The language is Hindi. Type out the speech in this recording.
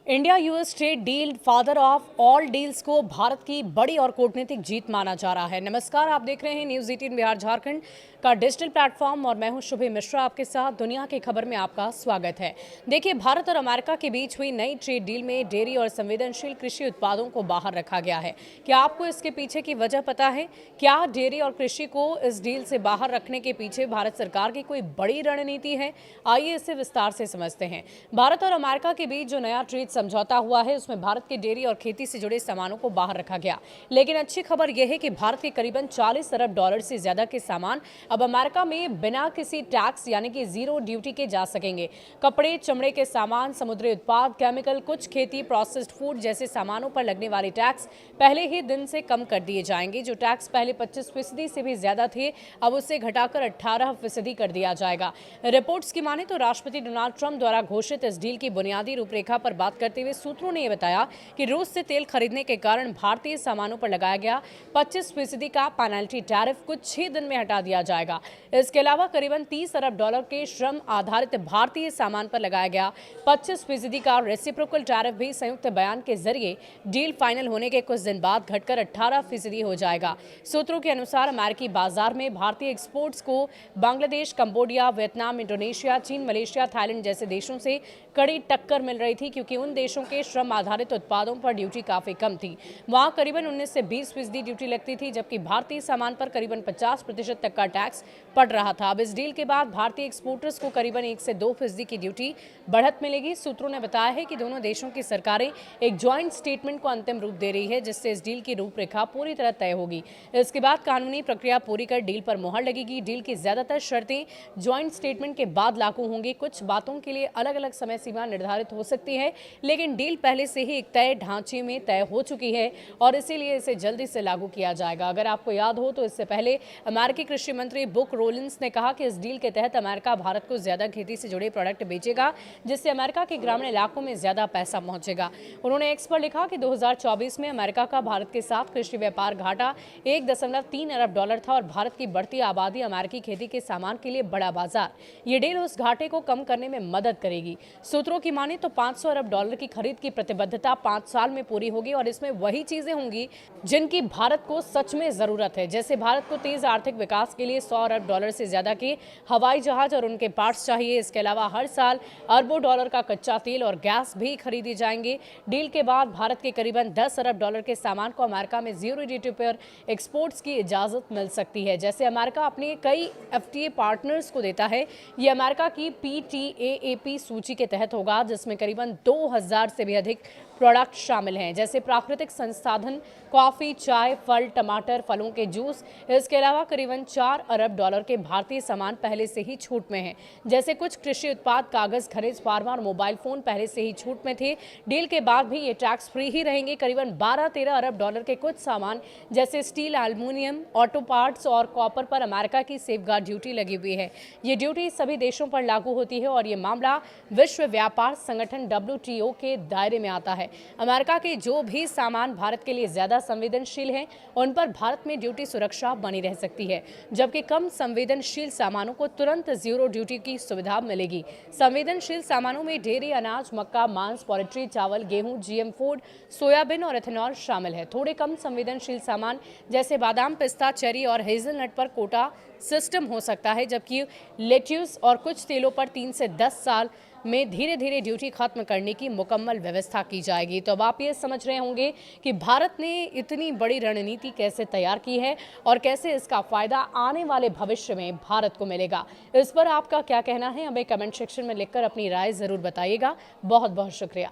India US trade deal father of all deals को भारत की बड़ी और कूटनीतिक जीत माना जा रहा है। नमस्कार, आप देख रहे हैं न्यूज़ 18 बिहार झारखंड का डिजिटल प्लेटफॉर्म और मैं हूं शुभी मिश्रा आपके साथ। दुनिया की खबर में आपका स्वागत है। देखिए, भारत और अमेरिका के बीच हुई नई ट्रेड डील में डेयरी और संवेदनशील कृषि उत्पादों को बाहर रखा गया है। क्या आपको इसके पीछे की वजह पता है? क्या डेयरी और कृषि को इस डील से बाहर रखने के पीछे भारत सरकार की कोई बड़ी रणनीति है? आइए इसे विस्तार से समझते हैं। भारत और अमेरिका के बीच जो नया ट्रेड समझौता हुआ है उसमें भारत के डेयरी और खेती से जुड़े सामानों को बाहर रखा गया। लेकिन अच्छी खबर यह है कि भारत के करीबन 40 अरब डॉलर से ज्यादा के सामान अब अमेरिका में बिना किसी टैक्स यानी कि जीरो ड्यूटी के जा सकेंगे। कपड़े, चमड़े के सामान, समुद्री उत्पाद, केमिकल, कुछ खेती, प्रोसेस्ड फूड जैसे सामानों पर लगने वाले टैक्स पहले ही दिन से कम कर दिए जाएंगे। जो टैक्स पहले 25% से भी ज्यादा थे, अब उसे घटाकर 18% कर दिया जाएगा। रिपोर्ट्स की माने तो राष्ट्रपति डोनाल्ड ट्रंप द्वारा घोषित इस डील की बुनियादी रूपरेखा पर बात करते हुए सूत्रों ने यह बताया कि रूस से तेल खरीदने के कारण भारतीय सामानों पर लगाया गया 25% का पेनल्टी टैरिफ कुछ ही दिन में हटा दिया जाएगा। इसके अलावा करीबन 30 अरब डॉलर के श्रम आधारित भारतीय सामान पर लगाया गया 25% का रेसिप्रोकल टैरिफ भी संयुक्त बयान के जरिए डील फाइनल होने के कुछ दिन बाद घटकर 18% हो जाएगा। सूत्रों के अनुसार अमेरिकी बाजार में भारतीय एक्सपोर्ट्स को बांग्लादेश, कंबोडिया, वियतनाम, इंडोनेशिया, चीन, मलेशिया, थाईलैंड जैसे देशों से कड़ी टक्कर मिल रही थी, क्योंकि उन देशों के श्रम आधारित उत्पादों पर ड्यूटी काफी कम थी। वहां करीबन 19 से 20% ड्यूटी लगती थी, जबकि भारतीय सामान पर करीबन 50% तक का टैक्स पड़ रहा था। अब इस डील के बाद भारतीय एक्सपोर्टर्स को करीबन 1 से 2% की ड्यूटी बढ़त मिलेगी। सूत्रों ने बताया है कि दोनों देशों की सरकारें एक ज्वाइंट स्टेटमेंट को अंतिम रूप दे रही है, जिससे इस डील की रूपरेखा पूरी तरह तय होगी। इसके बाद कानूनी प्रक्रिया पूरी कर डील पर मुहर लगेगी। डील की ज्यादातर शर्तें ज्वाइंट स्टेटमेंट के बाद लागू होंगी। कुछ बातों के लिए अलग अलग समय सीमा निर्धारित हो सकती है, लेकिन डील पहले से ही एक तय ढांचे में तय हो चुकी है और इसीलिए इसे जल्दी से लागू किया जाएगा। अगर आपको याद हो तो इससे पहले अमेरिकी कृषि मंत्री बुक रोलिंस ने कहा कि इस डील के तहत अमेरिका भारत को ज्यादा खेती से जुड़े प्रोडक्ट बेचेगा, जिससे अमेरिका के ग्रामीण इलाकों में ज्यादा पैसा पहुंचेगा। उन्होंने एक्स पर लिखा कि 2024 में अमेरिका का भारत के साथ कृषि व्यापार घाटा 1.3 अरब डॉलर था और भारत की बढ़ती आबादी अमेरिकी खेती के सामान के लिए बड़ा बाजार। ये डील उस घाटे को कम करने में मदद करेगी। सूत्रों की माने तो 500 अरब डॉलर की खरीद की प्रतिबद्धता 5 साल में पूरी होगी और इसमें वही चीजें होंगी जिनकी भारत को सच में जरूरत है। जैसे भारत को तेज आर्थिक विकास के लिए 100 अरब डॉलर से ज्यादा के हवाई जहाज और उनके पार्ट्स चाहिए। इसके अलावा हर साल अरबों डॉलर का कच्चा तेल और गैस भी खरीदी जाएंगे। डील के बाद भारत के करीबन 10 अरब डॉलर के सामान को अमेरिका में जीरो ड्यूटी पर एक्सपोर्ट्स की इजाजत मिल सकती है। जैसे अमेरिका अपने कई एफटीए पार्टनर्स को देता है, ये अमेरिका की PTAAP सूची के तहत होगा, जिसमें करीबन 2000 से भी अधिक प्रोडक्ट शामिल हैं, जैसे प्राकृतिक संसाधन, कॉफी, चाय, फल, टमाटर, फलों के जूस। इसके अलावा करीबन 4 अरब डॉलर के भारतीय सामान पहले से ही छूट में हैं, जैसे कुछ कृषि उत्पाद, कागज, खनिज, फार्मा और मोबाइल फोन पहले से ही छूट में थे। डील के बाद भी ये टैक्स फ्री ही रहेंगे। करीबन 12-13 अरब डॉलर के कुछ सामान जैसे स्टील, एल्युमिनियम, ऑटो पार्ट्स और कॉपर पर अमेरिका की सेफगार्ड ड्यूटी लगी हुई है। ये ड्यूटी सभी देशों पर लागू होती है और ये मामला विश्व व्यापार संगठन WTO के दायरे में आता है। अमेरिका के जो भी सामान भारत के लिए ज्यादा संवेदनशील हैं, उन पर भारत में ड्यूटी सुरक्षा बनी रह सकती है, जबकि कम संवेदनशील सामानों को तुरंत जीरो ड्यूटी की सुविधा मिलेगी। संवेदनशील सामानों में डेयरी, अनाज, मक्का, मांस, पोल्ट्री, चावल, गेहूं, GM फूड, सोयाबीन और इथेनॉल शामिल है। थोड़े कम संवेदनशील सामान जैसे बादाम, पिस्ता, चेरी और हेजलनट पर कोटा सिस्टम हो सकता है, जबकि लेट्यूस और कुछ तेलों पर 3 से 10 साल में धीरे धीरे ड्यूटी खत्म करने की मुकम्मल व्यवस्था की जाएगी। तो अब आप ये समझ रहे होंगे कि भारत ने इतनी बड़ी रणनीति कैसे तैयार की है और कैसे इसका फायदा आने वाले भविष्य में भारत को मिलेगा। इस पर आपका क्या कहना है, हमें कमेंट सेक्शन में लिखकर अपनी राय जरूर बताइएगा। बहुत बहुत शुक्रिया।